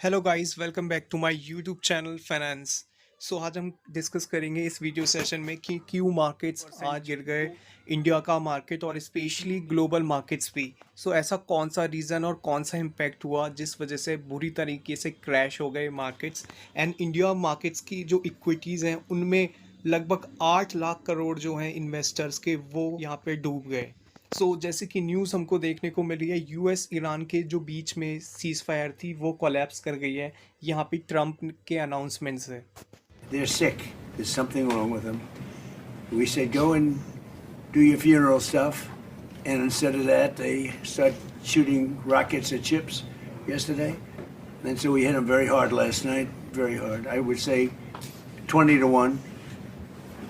Hello guys, welcome back to my YouTube channel finance. So आज हम discuss करेंगे इस वीडियो सेशन में कि क्यों मार्केट्स आज गिर गए, इंडिया का मार्केट और स्पेशली ग्लोबल मार्केट्स भी। सो ऐसा कौन सा रीज़न और कौन सा इम्पैक्ट हुआ जिस वजह से बुरी तरीके से क्रैश हो गए मार्केट्स। एंड इंडिया मार्केट्स की जो इक्विटीज़ हैं उनमें लगभग 8 लाख करोड़ जो हैं इन्वेस्टर्स के, वो यहाँ पे डूब गए। जैसे कि न्यूज़ हमको देखने को मिल रही है, यूएस ईरान के जो बीच में सीज फायर थी वो कोलैप्स कर गई है यहाँ पे ट्रम्प के अनाउंसमेंट से। They're sick. There's something wrong with them. We said, go and do your funeral stuff. And instead of that, they start shooting rockets at ships yesterday. And so we hit them very hard last night, very hard. I would say 20 to 1,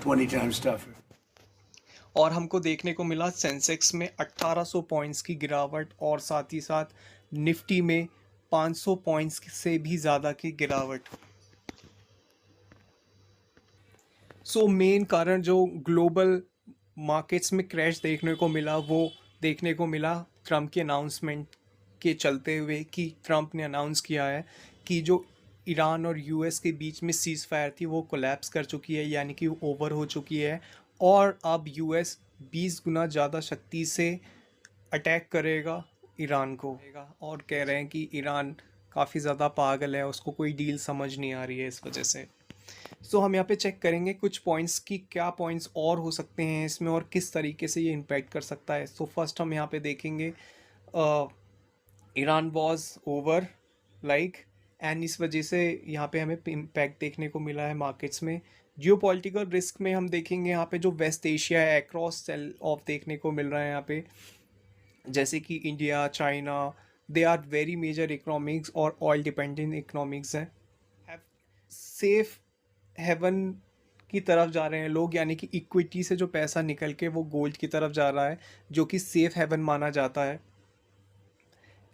20 times tougher. और हमको देखने को मिला Sensex में 1800 points की गिरावट और साथ ही साथ निफ्टी में 500 पॉइंट्स से भी ज़्यादा की गिरावट। मेन कारण जो ग्लोबल मार्केट्स में क्रैश देखने को मिला वो देखने को मिला ट्रम्प के अनाउंसमेंट के चलते हुए, कि ट्रम्प ने अनाउंस किया है कि जो ईरान और यूएस के बीच में सीज़ फायर थी वो कोलैप्स कर चुकी है, यानी कि ओवर हो चुकी है। और अब यूएस 20 गुना ज़्यादा शक्ति से अटैक करेगा ईरान को। और कह रहे हैं कि ईरान काफ़ी ज़्यादा पागल है, उसको कोई डील समझ नहीं आ रही है इस वजह से। हम यहाँ पे चेक करेंगे कुछ पॉइंट्स की, क्या पॉइंट्स और हो सकते हैं इसमें और किस तरीके से ये इम्पैक्ट कर सकता है। फर्स्ट हम यहाँ पे देखेंगे Iran was over like, and इस वजह से यहाँ पे हमें इम्पैक्ट देखने को मिला है मार्केट्स में। जियोपॉलिटिकल रिस्क में हम देखेंगे यहाँ पे जो वेस्ट एशिया है अक्रॉस सेल ऑफ देखने को मिल रहा है यहाँ पे, जैसे कि India, China, they are very major economics और ऑयल डिपेंडेंट इकोनॉमिक्स हैं। सेफ हेवन की तरफ जा रहे हैं लोग, यानी कि इक्विटी से जो पैसा निकल के वो गोल्ड की तरफ जा रहा है, जो कि सेफ हेवन माना जाता है।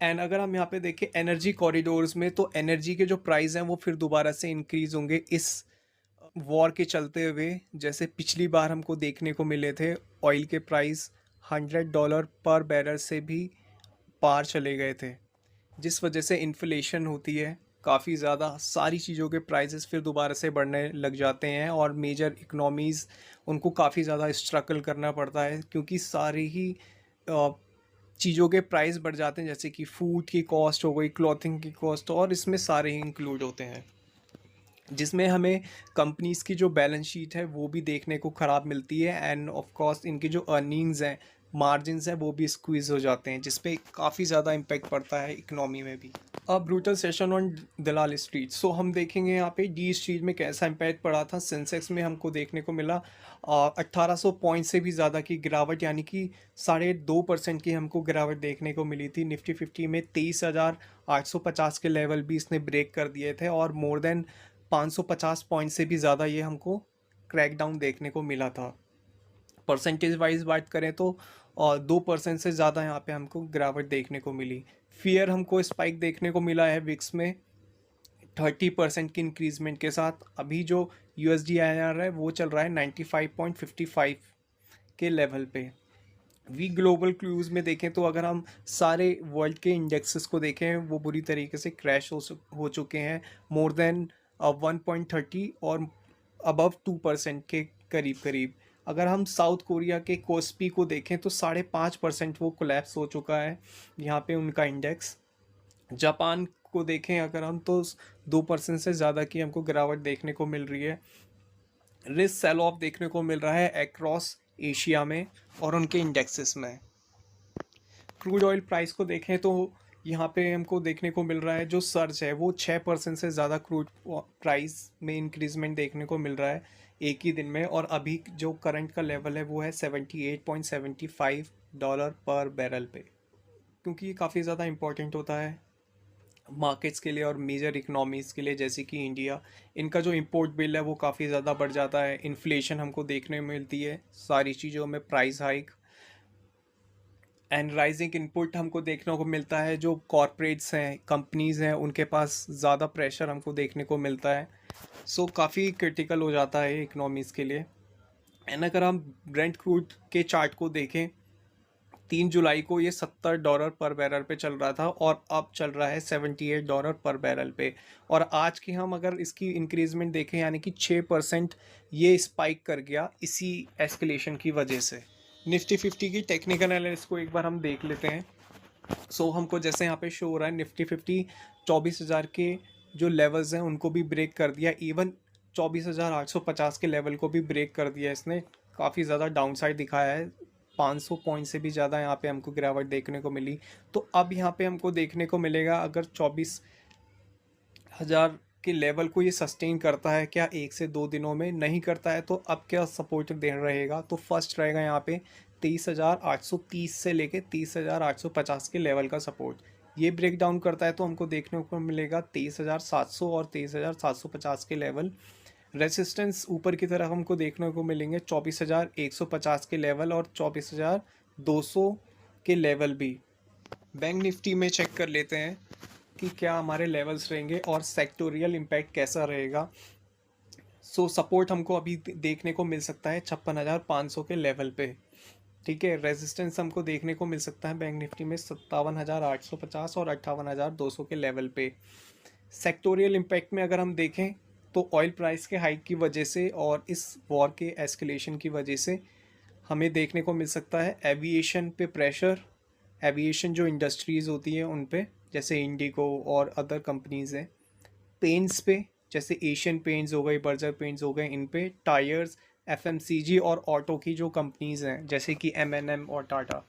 एंड अगर हम यहाँ पे देखें एनर्जी कॉरिडोर्स में, तो एनर्जी के जो प्राइस हैं वो फिर दोबारा से इंक्रीज होंगे इस वॉर के चलते हुए। जैसे पिछली बार हमको देखने को मिले थे ऑयल के प्राइस $100 पर बैरल से भी पार चले गए थे, जिस वजह से इन्फ्लेशन होती है काफ़ी ज़्यादा, सारी चीज़ों के प्राइसेस फिर दोबारा से बढ़ने लग जाते हैं और मेजर इकनॉमीज़ उनको काफ़ी ज़्यादा स्ट्रगल करना पड़ता है, क्योंकि सारी ही चीज़ों के प्राइस बढ़ जाते हैं, जैसे कि फूड की कॉस्ट हो गई, क्लॉथिंग की कॉस्ट, और इसमें सारे ही इंक्लूड होते हैं, जिसमें हमें कंपनीज़ की जो बैलेंस शीट है वो भी देखने को ख़राब मिलती है। एंड ऑफ कोर्स इनकी जो अर्निंग्स हैं, मार्जिन्स हैं, वो भी स्क्वीज़ हो जाते हैं, जिसपे काफ़ी ज़्यादा इम्पेक्ट पड़ता है इकोनॉमी में भी। अब brutal session on Dalal street. हम देखेंगे यहाँ पे डी स्ट्रीट में कैसा इम्पैक्ट पड़ा था। सेंसेक्स में हमको देखने को मिला 1800 पॉइंट से भी ज़्यादा की गिरावट, यानी कि 2.5% की हमको गिरावट देखने को मिली थी। निफ्टी 50 में 23,850 के लेवल भी इसने ब्रेक कर दिए थे, और मोर देन 550 पॉइंट से भी ज़्यादा ये हमको क्रैकडाउन देखने को मिला था। परसेंटेज वाइज बात करें तो 2% से ज़्यादा यहाँ पे हमको गिरावट देखने को मिली। फियर हमको स्पाइक देखने को मिला है विक्स में 30% की इंक्रीजमेंट के साथ। अभी जो USD/INR है वो चल रहा है 95.55 के लेवल पे। वी ग्लोबल क्लूज़ में देखें तो अगर हम सारे वर्ल्ड के इंडेक्सेस को देखें, वो बुरी तरीके से क्रैश हो चुके हैं, मोर देन 1.30 और अबव 2% के करीब करीब। अगर हम साउथ कोरिया के कोस्पी को देखें तो 5.5% वो कोलैप्स हो चुका है यहाँ पे उनका इंडेक्स। जापान को देखें अगर हम, तो 2% से ज़्यादा की हमको गिरावट देखने को मिल रही है। रिस्क सेल ऑफ देखने को मिल रहा है अक्रॉस एशिया में और उनके इंडेक्सेस में। क्रूड ऑयल प्राइस को देखें तो यहाँ पे हमको देखने को मिल रहा है जो सर्ज है वो 6% से ज़्यादा क्रूड प्राइस में इंक्रीजमेंट देखने को मिल रहा है एक ही दिन में, और अभी जो करंट का लेवल है वो है $78.75 पर बैरल पे। क्योंकि ये काफ़ी ज़्यादा इंपॉर्टेंट होता है मार्केट्स के लिए और मेजर इकनॉमीज़ के लिए, जैसे कि इंडिया, इनका जो इंपोर्ट बिल है वो काफ़ी ज़्यादा बढ़ जाता है। इन्फ्लेशन हमको देखने में मिलती है, सारी चीज़ों में price hike and rising input हमको देखने को मिलता है। जो कॉरपोरेट्स हैं, कंपनीज़ हैं, उनके पास ज़्यादा प्रेशर हमको देखने को मिलता है। काफ़ी क्रिटिकल हो जाता है इकनॉमीज़ के लिए। एंड अगर हम ब्रेंट क्रूड के चार्ट को देखें 3 जुलाई को ये $70 पर बैरल पे चल रहा था और अब चल रहा है $78 पर बैरल पे। और आज की हम अगर इसकी इंक्रीजमेंट देखें यानी कि 6% ये स्पाइक कर गया इसी एस्केलेशन की वजह से। निफ्टी 50 की टेक्निकल एनालिसिस को एक बार हम देख लेते हैं। सो हमको जैसे यहाँ पे शो हो रहा है निफ्टी 50 24,000 के जो लेवल्स हैं उनको भी ब्रेक कर दिया, इवन 24,850 के लेवल को भी ब्रेक कर दिया इसने। काफ़ी ज़्यादा डाउनसाइड दिखाया है, 500 पॉइंट से भी ज़्यादा यहाँ पे हमको गिरावट देखने को मिली। तो अब यहाँ पे हमको देखने को मिलेगा अगर 24,000 के लेवल को ये सस्टेन करता है क्या 1 से 2 दिनों में, नहीं करता है तो अब क्या सपोर्ट दे रहेगा। तो फर्स्ट रहेगा यहाँ पे 23,830 से लेके 30,850 के लेवल का सपोर्ट। ये ब्रेक डाउन करता है तो हमको देखने को मिलेगा 23,700 और 23,750 के लेवल। रेसिस्टेंस ऊपर की तरफ हमको देखने को मिलेंगे 24,150 के लेवल और 24,200 के लेवल भी। बैंक निफ्टी में चेक कर लेते हैं कि क्या हमारे लेवल्स रहेंगे और सेक्टोरियल इम्पैक्ट कैसा रहेगा। सो सपोर्ट हमको अभी देखने को मिल सकता है 56,500 के लेवल पे। ठीक है, रेजिस्टेंस हमको देखने को मिल सकता है बैंक निफ्टी में 57,850 और 58,200 के लेवल पे। सेक्टोरियल इम्पैक्ट में अगर हम देखें तो ऑयल प्राइस के हाइक की वजह से और इस वॉर के एस्केलेशन की वजह से हमें देखने को मिल सकता है एविएशन पे प्रेशर। एविएशन जो इंडस्ट्रीज़ होती है उन पे, जैसे इंडिगो और अदर कंपनीज़ हैं। पेंट्स पे जैसे एशियन पेंट्स हो गई, बर्जर पेंट्स हो गए, इन पे टायर्स, एफएमसीजी और ऑटो की जो कंपनीज़ हैं जैसे कि एमएनएम और टाटा,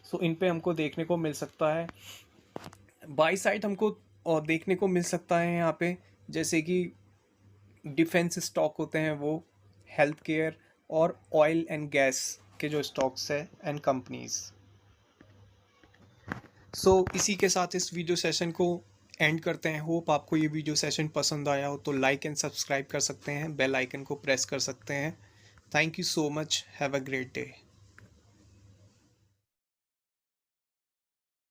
सो इन पे हमको देखने को मिल सकता है। बाई साइड हमको और देखने को मिल सकता है यहाँ पे जैसे कि डिफेंस स्टॉक होते हैं वो, हेल्थ केयर और ऑयल एंड गैस के जो स्टॉक्स है एंड कंपनीज़। सो इसी के साथ इस वीडियो सेशन को एंड करते हैं। होप आपको ये वीडियो सेशन पसंद आया हो तो लाइक एंड सब्सक्राइब कर सकते हैं, बेल आइकन को प्रेस कर सकते हैं। Thank you so much, have a great day.